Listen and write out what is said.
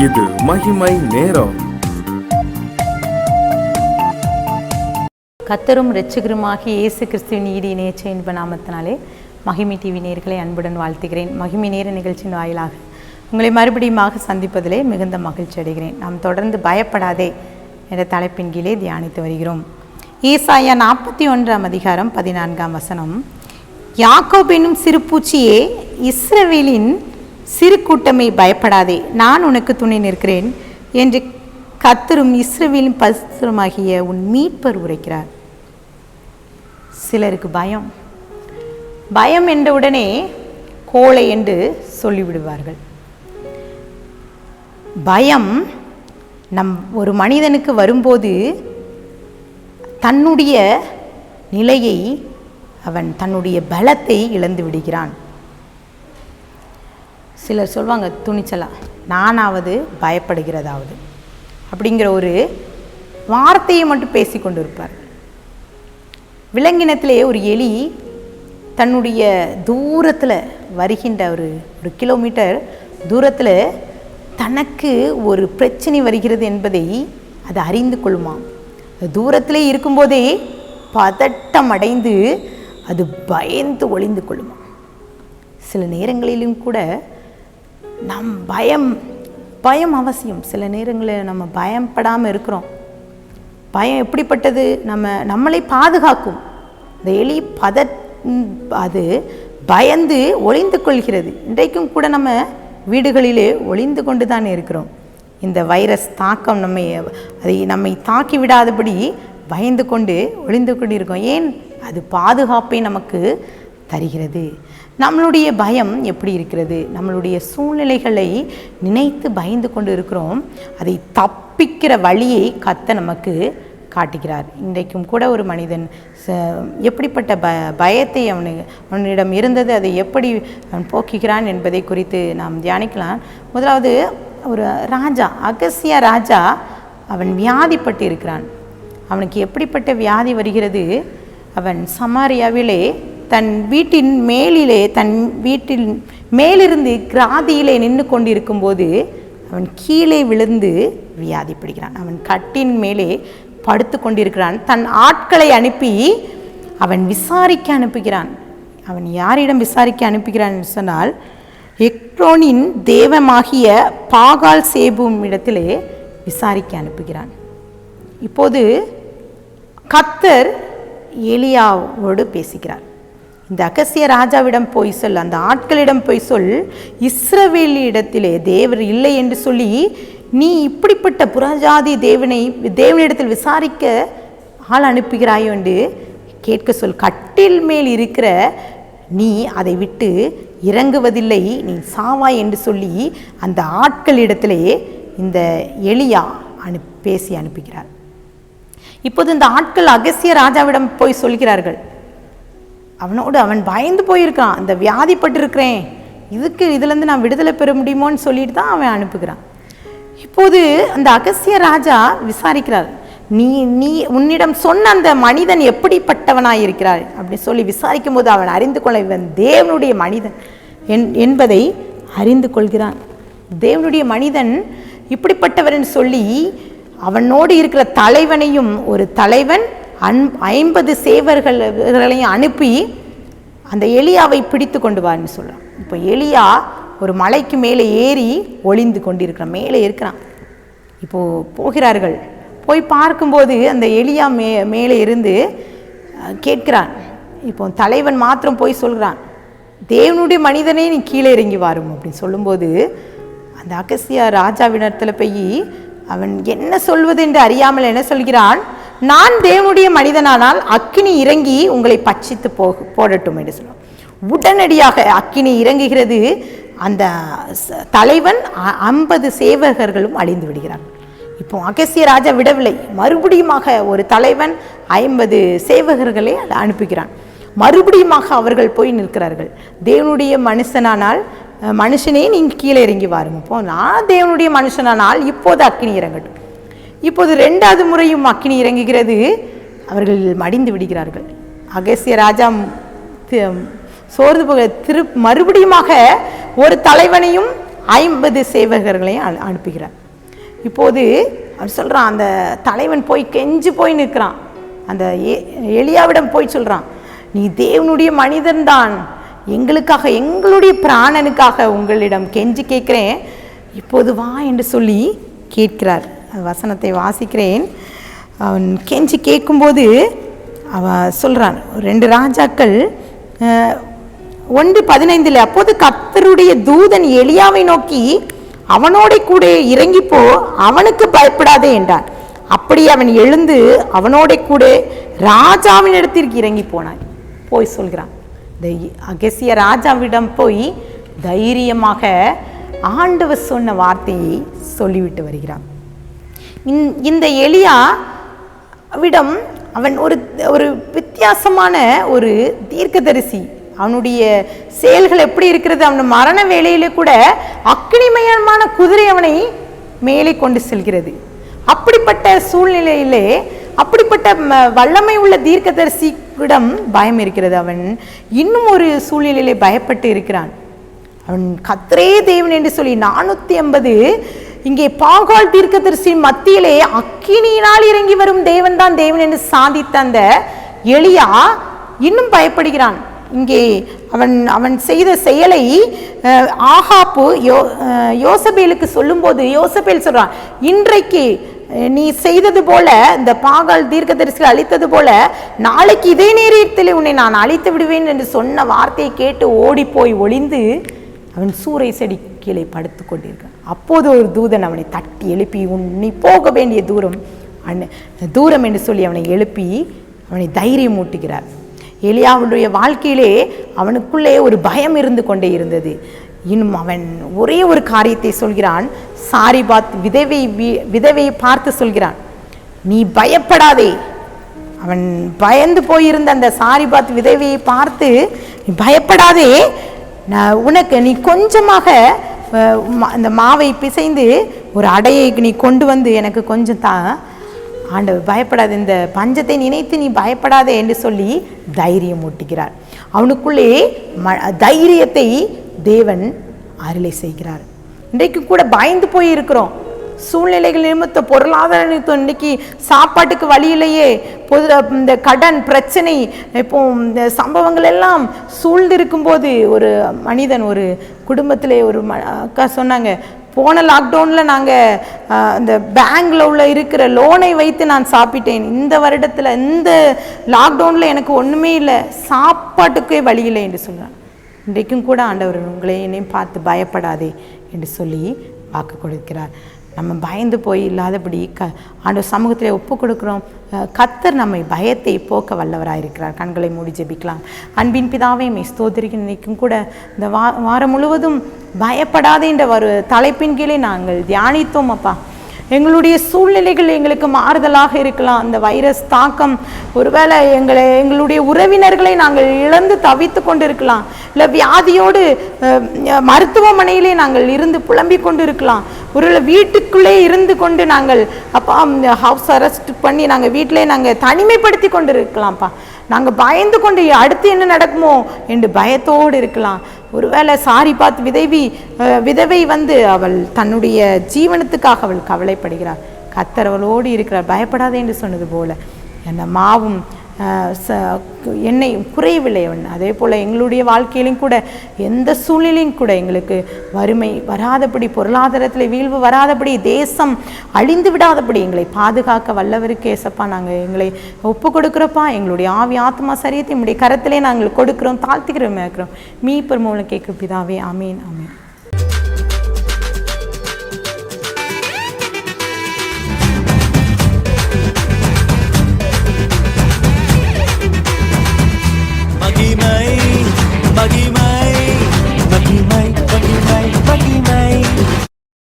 இது மகிமை நேரம். கர்த்தரும் இரட்சகருமாகிய இயேசு கிறிஸ்துவின் ஈடு இணையற்ற இன்ப நாமத்தினாலே மகிமை டிவி நேயர்களை அன்புடன் வாழ்த்துகிறேன். மகிமை நேர நிகழ்ச்சியின் வாயிலாக உங்களை மறுபடியுமாக சந்திப்பதிலே மிகுந்த மகிழ்ச்சி அடைகிறேன். நாம் தொடர்ந்து பயப்படாதே என்ற தலைப்பின் கீழே தியானித்து வருகிறோம். ஏசாயா 41 அதிகாரம் 14 வசனம். யாக்கோபு என்னும் சிறு பூச்சியே, இஸ்ரவேலின் சிறு கூட்டமே, பயப்படாதே, நான் உனக்கு துணை நிற்கிறேன் என்று கர்த்தரும் இஸ்ரவேலின் பரிசுத்தருமாகிய உன் மீட்பர் உரைக்கிறார். சிலருக்கு பயம் என்ற உடனே கோழை என்று சொல்லிவிடுவார்கள். பயம் ஒரு மனிதனுக்கு வரும்போது தன்னுடைய நிலையை, அவன் தன்னுடைய பலத்தை இழந்து விடுகிறான். சிலர் சொல்வாங்க துணிச்சலா, நானாவது பயப்படுகிறதாவது அப்படிங்கிற ஒரு வார்த்தையை மட்டும் பேசி கொண்டு இருப்பார். விலங்கினத்திலே ஒரு எலி தன்னுடைய தூரத்தில் வருகின்ற ஒரு கிலோமீட்டர் தூரத்தில் தனக்கு ஒரு பிரச்சனை வருகிறது என்பதை அது அறிந்து கொள்ளுமா. தூரத்திலே இருக்கும்போதே பதட்டம் அடைந்து அது பயந்து ஒளிந்து கொள்ளுமா. சில நேரங்களிலும் கூட நம் பயம் அவசியம். சில நேரங்களில் நம்ம பயப்படாமல் இருக்கிறோம். பயம் எப்படிப்பட்டது? நம்மளை பாதுகாக்கும். இந்த எலி அது பயந்து ஒளிந்து கொள்கிறது. இன்றைக்கும் கூட நம்ம வீடுகளிலே ஒளிந்து கொண்டு தான் இருக்கிறோம். இந்த வைரஸ் தாக்கம் நம்மை தாக்கி விடாதபடி பயந்து கொண்டு ஒளிந்து கொண்டு இருக்கோம். ஏன்? அது பாதுகாப்பை நமக்கு தருகிறது. நம்மளுடைய பயம் எப்படி இருக்கிறது? நம்மளுடைய சூழ்நிலைகளை நினைத்து பயந்து கொண்டு இருக்கிறோம். அதை தப்பிக்கிற வழியை கர்த்தர் நமக்கு காட்டுகிறார். இன்றைக்கும் கூட ஒரு மனிதன் எப்படிப்பட்ட பயத்தை அவனிடம் இருந்தது, அதை எப்படி அவன் போக்குகிறான் என்பதை குறித்து நாம் தியானிக்கலாம். முதலாவது, ஒரு ராஜா, அகசியா ராஜா, அவன் வியாதிப்பட்டு இருக்கிறான். அவனுக்கு எப்படிப்பட்ட வியாதி வருகிறது? அவன் சமாரியாவிலே தன் வீட்டின் மேலிருந்து கிராதியிலே நின்று கொண்டிருக்கும்போது அவன் கீழே விழுந்து வியாதிப்படுகிறான். அவன் கட்டின் மேலே படுத்து கொண்டிருக்கிறான். தன் ஆட்களை அனுப்பி அவன் விசாரிக்க அனுப்புகிறான். அவன் யாரிடம் விசாரிக்க அனுப்புகிறான் என்று சொன்னால், எக்ரோனின் தேவமாகிய பாகால் சேபும் இடத்திலே விசாரிக்க அனுப்புகிறான். இப்போது கர்த்தர் எலியாவோடு பேசுகிறார். இந்த அகசிய ராஜாவிடம் போய் சொல், அந்த ஆட்களிடம் போய் சொல், இஸ்ரவேலிடத்திலே தேவர் இல்லை என்று சொல்லி நீ இப்படிப்பட்ட புறஜாதி தேவனிடத்தில் விசாரிக்க ஆள் அனுப்புகிறாயோ என்று கேட்க சொல். கட்டில் மேல் இருக்கிற நீ அதை விட்டு இறங்குவதில்லை, நீ சாவாய் என்று சொல்லி அந்த ஆட்களிடத்திலே இந்த எலியா பேசி அனுப்புகிறார். இப்போது இந்த ஆட்கள் அகசிய ராஜாவிடம் போய் சொல்கிறார்கள். அவன் பயந்து போயிருக்கான். அந்த வியாதிப்பட்டிருக்கிறேன், இதுலேருந்து நான் விடுதலை பெற முடியுமோன்னு சொல்லிட்டு தான் அவன் அனுப்புகிறான். இப்போது அந்த அகசிய ராஜா விசாரிக்கிறார். நீ உன்னிடம் சொன்ன அந்த மனிதன் எப்படிப்பட்டவனாய் இருக்கிறார் அப்படின்னு சொல்லி விசாரிக்கும் போது அவன் அறிந்து கொள்ள, இவன் தேவனுடைய மனிதன் என்பதை அறிந்து கொள்கிறான். தேவனுடைய மனிதன் இப்படிப்பட்டவர் என்று சொல்லி அவனோடு இருக்கிற தலைவனையும், ஒரு தலைவன் 50 சேவர்களையும் அனுப்பி அந்த எலியாவை பிடித்து கொண்டு வான்னு சொல்கிறான். இப்போ எலியா ஒரு மலைக்கு மேலே ஏறி ஒளிந்து கொண்டிருக்கிறான், மேலே இருக்கிறான். இப்போது போகிறார்கள். போய் பார்க்கும்போது அந்த எலியா மேலே இருந்து கேட்கிறான். இப்போ தலைவன் மாத்திரம் போய் சொல்கிறான், தேவனுடைய மனிதனே நீ கீழே இறங்கி வரும் அப்படின்னு சொல்லும்போது அந்த அகசியா ராஜாவிடத்தில் போய் அவன் என்ன சொல்வது என்று அறியாமல் என்ன சொல்கிறான், நான் தேவனுடைய மனிதனானால் அக்கினி இறங்கி உங்களை பட்சித்து போடட்டும் என்று சொல்லுவான். உடனடியாக அக்கினி இறங்குகிறது. அந்த தலைவன் 50 சேவகர்களும் அழிந்து விடுகிறார்கள். இப்போ அகசிய ராஜா விடவில்லை. மறுபடியுமாக ஒரு தலைவன் 50 சேவகர்களை அனுப்புகிறான். மறுபடியுமாக அவர்கள் போய் நிற்கிறார்கள். தேவனுடைய மனுஷனானால் மனுஷனே நீங்கள் கீழே இறங்கி வாருங்க. இப்போ நான் தேவனுடைய மனுஷனானால் இப்போது அக்கினி இறங்கட்டும். இப்போது 2வது முறையும் அக்கினி இறங்குகிறது. அவர்கள் மடிந்து விடுகிறார்கள். அகசிய ராஜா சோர்ந்து போக மறுபடியுமாக ஒரு தலைவனையும் 50 சேவகர்களையும் அனுப்புகிறார். இப்போது அவர் சொல்கிறான், அந்த தலைவன் போய் கெஞ்சி போய் நிற்கிறான். அந்த எலியாவிடம் போய் சொல்கிறான், நீ தேவனுடைய மனிதன்தான், எங்களுக்காக எங்களுடைய பிராணனுக்காக உங்களிடம் கெஞ்சி கேட்குறேன், இப்போது வா என்று சொல்லி கேட்கிறார். வசனத்தை வாசிக்கிறேன். அவன் கெஞ்சி கேட்கும்போது அவன் சொல்கிறான், 2 ராஜாக்கள் 1:15 அப்போது கர்த்தருடைய தூதன் எலியாவை நோக்கி, அவனோட கூட இறங்கிப்போ, அவனுக்கு பயப்படாதே என்றான். அப்படி அவன் எழுந்து அவனோட கூட ராஜாவின் இடத்திற்கு இறங்கி போனான். போய் சொல்கிறான், அகசியா ராஜாவிடம் போய் தைரியமாக ஆண்டவர் சொன்ன வார்த்தையை சொல்லிவிட்டு வருகிறான். இந்த எலியாவிடம் அவன் ஒரு வித்தியாசமான ஒரு தீர்க்கதரிசி. அவனுடைய செயல்கள் எப்படி இருக்கிறது, அவன் மரண வேளையில கூட அக்னிமயமான குதிரை அவனை மேலே கொண்டு செல்கிறது. அப்படிப்பட்ட சூழ்நிலையிலே அப்படிப்பட்ட வல்லமை உள்ள தீர்க்கதரிசியிடம் பயம் இருக்கிறது. அவன் இன்னும் ஒரு சூழ்நிலையிலே பயப்பட்டு இருக்கிறான். அவன் கர்த்தரே தேவன் என்று சொல்லி 450 இங்கே பாகால் தீர்க்கதரிசி மத்தியிலே அக்கினியினால் இறங்கி வரும் தேவன் தான் தேவன் என்று சாதித்த அந்த எலியா இன்னும் பயப்படுகிறான். இங்கே அவன் செய்த செயலை ஆகாப்பு யோசபேலுக்கு சொல்லும்போது யோசபேல் சொல்றான், இன்றைக்கு நீ செய்தது போல, இந்த பாகால் தீர்க்கதரிசிகள் அழித்தது போல நாளைக்கு இதே நேரத்தில் உன்னை நான் அழித்து விடுவேன் என்று சொன்ன வார்த்தையை கேட்டு ஓடி போய் ஒளிந்து அவன் சூறை செடி கீழே படுத்து கொண்டிருக்கான். அப்போது ஒரு தூதன் அவனை தட்டி எழுப்பி, நீ போக வேண்டிய தூரம் என்று சொல்லி அவனை எழுப்பி அவனை தைரியம் ஊட்டுகிறார். எலியாவுடைய வாழ்க்கையிலே அவனுக்குள்ளே ஒரு பயம் இருந்து கொண்டே இருந்தது. இன்னும் அவன் ஒரே ஒரு காரியத்தை சொல்கிறான். சாரிபாத் விதவையை பார்த்து சொல்கிறான், நீ பயப்படாதே. அவன் பயந்து போயிருந்த அந்த சாரிபாத் விதவையை பார்த்து, நீ பயப்படாதே, உனக்கு நீ கொஞ்சமாக அந்த மாவை பிசைந்து ஒரு அடையை நீ கொண்டு வந்து எனக்கு கொஞ்சம் தான், ஆண்டவர் பயப்படாது, இந்த பஞ்சத்தை நினைத்து நீ பயப்படாதே என்று சொல்லி தைரியம் ஊட்டுகிறார். அவனுக்குள்ளே தைரியத்தை தேவன் அருளை செய்கிறார். இன்றைக்கு கூட பயந்து போய் இருக்கிறோம். சூழ்நிலைகள் நிமித்த, பொருளாதார நிமித்தம், இன்னைக்கு சாப்பாட்டுக்கு வழி இல்லையே, இந்த கடன் பிரச்சனை, இப்போ இந்த சம்பவங்கள் எல்லாம் சூழ்ந்திருக்கும் போது ஒரு மனிதன், ஒரு குடும்பத்திலே ஒரு அக்கா சொன்னாங்க, போன லாக்டவுனில் நாங்கள் அந்த பேங்கில் உள்ள இருக்கிற லோனை வைத்து நான் சாப்பிட்டேன், இந்த வருடத்தில் இந்த லாக்டவுனில் எனக்கு ஒன்றுமே இல்லை, சாப்பாட்டுக்கே வழி இல்லை என்று சொல்கிறான். இன்றைக்கும் கூட ஆண்டவர் உங்களை என்னையும் பார்த்து பயப்படாதே என்று சொல்லி வாக்கு கொடுக்கிறார். நம்ம பயந்து போய் இல்லாதபடி ஆண்டவர் சமூகத்தில் ஒப்பு கொடுக்குறோம். கர்த்தர் நம்மை பயத்தை போக்க வல்லவராக இருக்கிறார். கண்களை மூடி ஜெபிக்கலாம். அன்பின் பிதாவே, மை ஸ்தோத்திரிக்க நினைக்கும் கூட இந்த வாரம் முழுவதும் பயப்படாதே என்ற ஒரு தலைப்பின் கீழே நாங்கள் தியானித்தோம். அப்பா, எங்களுடைய சூழ்நிலைகள் எங்களுக்கு மாறுதலாக இருக்கலாம். அந்த வைரஸ் தாக்கம் ஒருவேளை எங்களுடைய உறவினர்களை நாங்கள் இழந்து தவித்து கொண்டு இருக்கலாம். இல்லை வியாதியோடு மருத்துவமனையிலே நாங்கள் இருந்து புலம்பிக் கொண்டு இருக்கலாம். ஒரு வீட்டுக்குள்ளே இருந்து கொண்டு நாங்கள் அப்பா ஹவுஸ் அரெஸ்ட் பண்ணி நாங்கள் வீட்டிலே நாங்கள் தனிமைப்படுத்தி கொண்டு இருக்கலாம்ப்பா. நாங்கள் பயந்து கொண்டு அடுத்து என்ன நடக்குமோ என்று பயத்தோடு இருக்கலாம். ஒருவேளை சாரிபாத் விதவை வந்து அவள் தன்னுடைய ஜீவனத்துக்காக அவள் கவலைப்படுகிறார். கர்த்தர் அவளோடு இருக்கிறார். பயப்படாதே என்று சொன்னது போல அந்த மாவும் எண்ணெயும் குறையவில்லை. அவன் அதே போல் எங்களுடைய வாழ்க்கையிலும் கூட எந்த சூழ்நிலையும் கூட எங்களுக்கு வறுமை வராதபடி, பொருளாதாரத்தில் வீழ்வு வராதபடி, தேசம் அழிந்து விடாதபடி எங்களை பாதுகாக்க வல்லவருக்கு ஏசப்பா நாங்கள் எங்களை ஒப்பு கொடுக்குறப்பா. எங்களுடைய ஆவி ஆத்மா சரியத்தை நம்முடைய கரத்திலே நாங்கள் கொடுக்குறோம், தாழ்த்திக்கிறோம், இருக்கிறோம். மீட்பர் மூலம் கேட்கும் பிதாவே, ஆமீன், ஆமீன்.